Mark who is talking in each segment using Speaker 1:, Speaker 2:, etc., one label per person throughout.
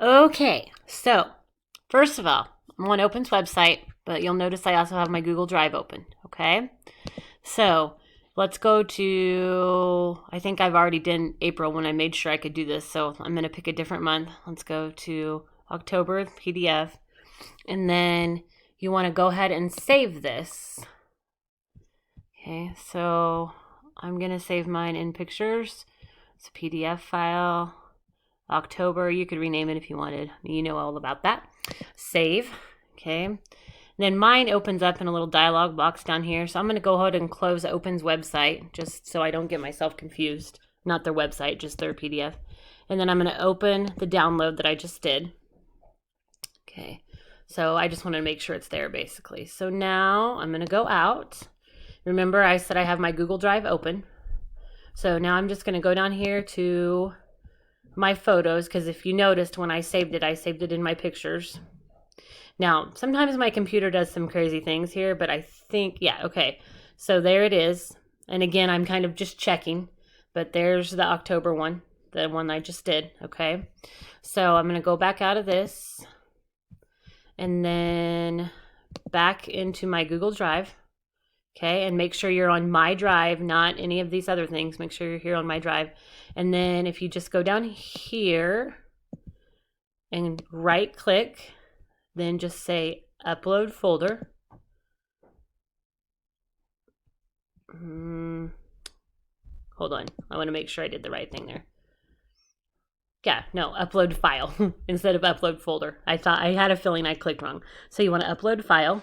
Speaker 1: Okay, so first of all, I'm on Open's website, but you'll notice I also have my Google Drive open. Okay, so let's go to, I think I've already done April when I made sure I could do this, so I'm going to pick a different month. Let's go to October PDF, and then you want to go ahead and save this. Okay, so I'm going to save mine in pictures. It's a PDF file. October, you could rename it if you wanted. You know all about that. Save. Okay. And then mine opens up in a little dialog box down here. So I'm going to go ahead and close Open's website just so I don't get myself confused. Not their website, just their PDF. And then I'm going to open the download that I just did. Okay. So I just want to make sure it's there basically. So now I'm going to go out. Remember I said I have my Google Drive open. So now I'm just going to go down here to my photos, because if you noticed when I saved it in my pictures. Now, sometimes my computer does some crazy things here, but I think, yeah, okay. So there it is. And again, I'm kind of just checking, but there's the October one, the one I just did, okay? So I'm going to go back out of this and then back into my Google Drive. Okay, and make sure you're on my drive, not any of these other things. Make sure you're here on my drive. And then if you just go down here and right click, then just say upload folder. Hold on, I want to make sure I did the right thing there. Yeah, no, upload file instead of upload folder. I had a feeling I clicked wrong. So you want to upload file.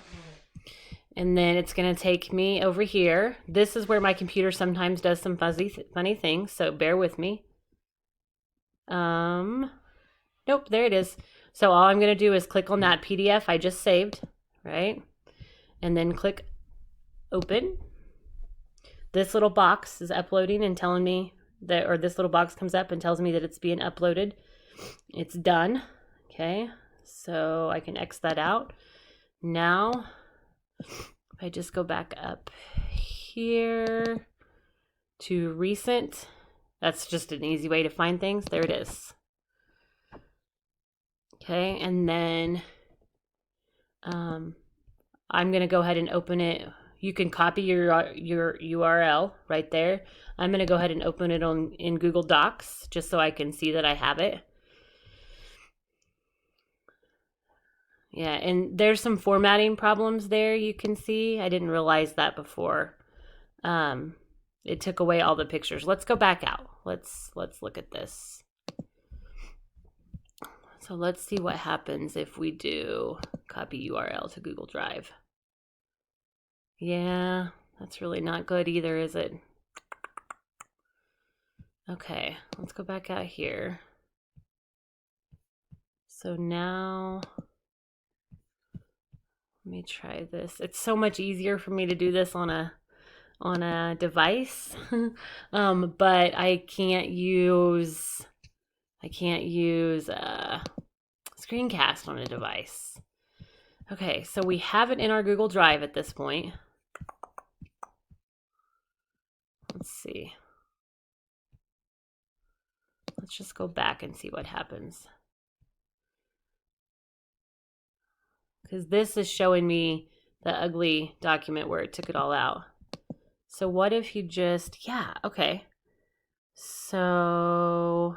Speaker 1: And then it's going to take me over here. This is where my computer sometimes does some funny things, so bear with me. Nope, there it is. So all I'm going to do is click on that PDF I just saved, right? And then click open. This little box is uploading and telling me that, or this little box comes up and tells me that it's being uploaded. It's done. Okay, so I can X that out. Now, if I just go back up here to recent, that's just an easy way to find things. There it is. Okay, and then I'm going to go ahead and open it. You can copy your URL right there. I'm going to go ahead and open it in Google Docs just so I can see that I have it. Yeah, and there's some formatting problems there you can see. I didn't realize that before. It took away all the pictures. Let's go back out. Let's look at this. So let's see what happens if we do copy URL to Google Drive. Yeah, that's really not good either, is it? Okay, let's go back out here. So now, let me try this. It's so much easier for me to do this on a device, but I can't use screencast on a device. Okay, so we have it in our Google Drive at this point. Let's see. Let's just go back and see what happens. Because this is showing me the ugly document where it took it all out. So what if you just, yeah, okay. So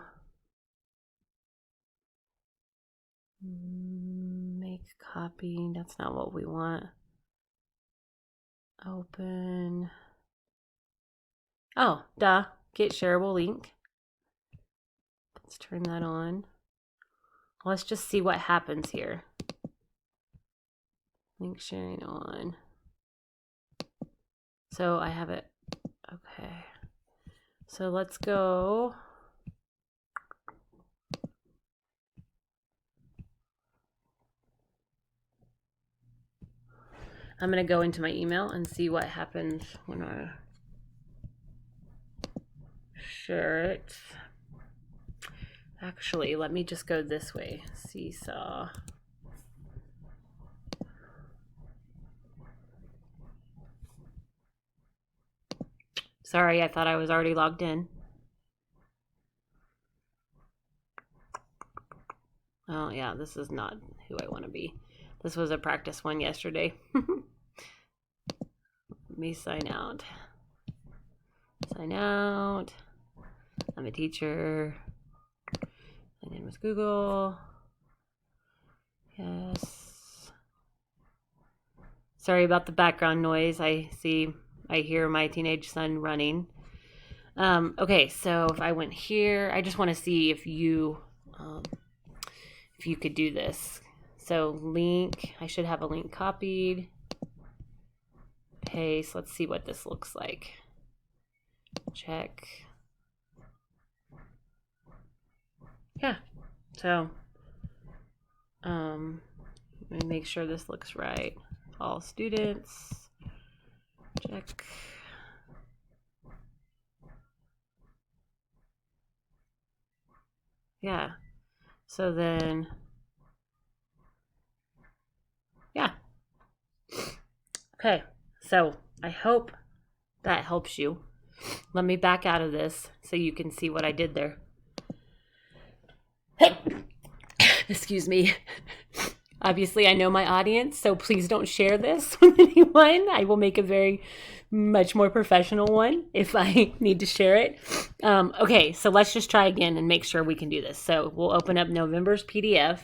Speaker 1: make copy, that's not what we want. Open. Oh, duh, get shareable link. Let's turn that on. Let's just see what happens here. Link sharing on. So I have it. Okay. So let's go. I'm going to go into my email and see what happens when I share it. Actually, let me just go this way. Seesaw. Sorry, I thought I was already logged in. Oh, yeah, this is not who I want to be. This was a practice one yesterday. Let me sign out. Sign out. I'm a teacher. Sign in with Google. Yes. Sorry about the background noise. I hear my teenage son running. Okay, so if I went here, I just want to see if you could do this. So link, I should have a link copied. Paste, let's see what this looks like. Check. Yeah, so let me make sure this looks right. All students, check. Yeah, so then, yeah. Okay, so I hope that helps you. Let me back out of this so you can see what I did there. Excuse me. Obviously, I know my audience, so please don't share this with anyone. I will make a much more professional one if I need to share it. Okay, so let's just try again and make sure we can do this. So we'll open up November's PDF.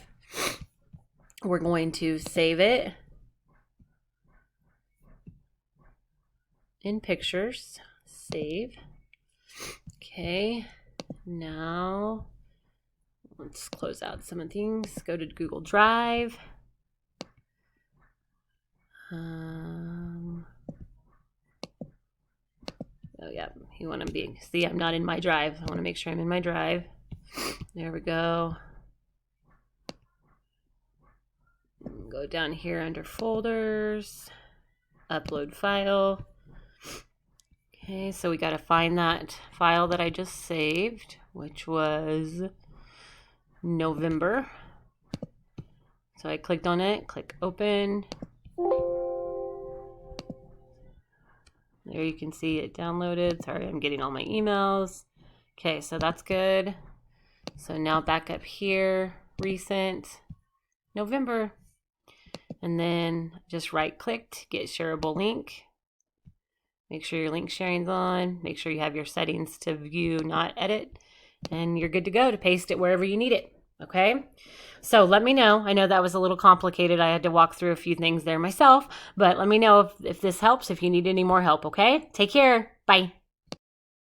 Speaker 1: We're going to save it in Pictures. Save. Okay, now let's close out some of things. Go to Google Drive. Oh yeah, you want to see I'm not in my drive. I want to make sure I'm in my drive. There we go. Go down here under folders, upload file. Okay, so we got to find that file that I just saved, which was November. So I clicked on it, click open. There you can see it downloaded. Sorry, I'm getting all my emails. Okay, so that's good. So now back up here, recent, November. And then just right clicked, get shareable link. Make sure your link sharing's on. Make sure you have your settings to view, not edit. And you're good to go to paste it wherever you need it. Okay, so let me know. I know that was a little complicated. I had to walk through a few things there myself, but let me know if this helps, if you need any more help, okay? Take care. Bye.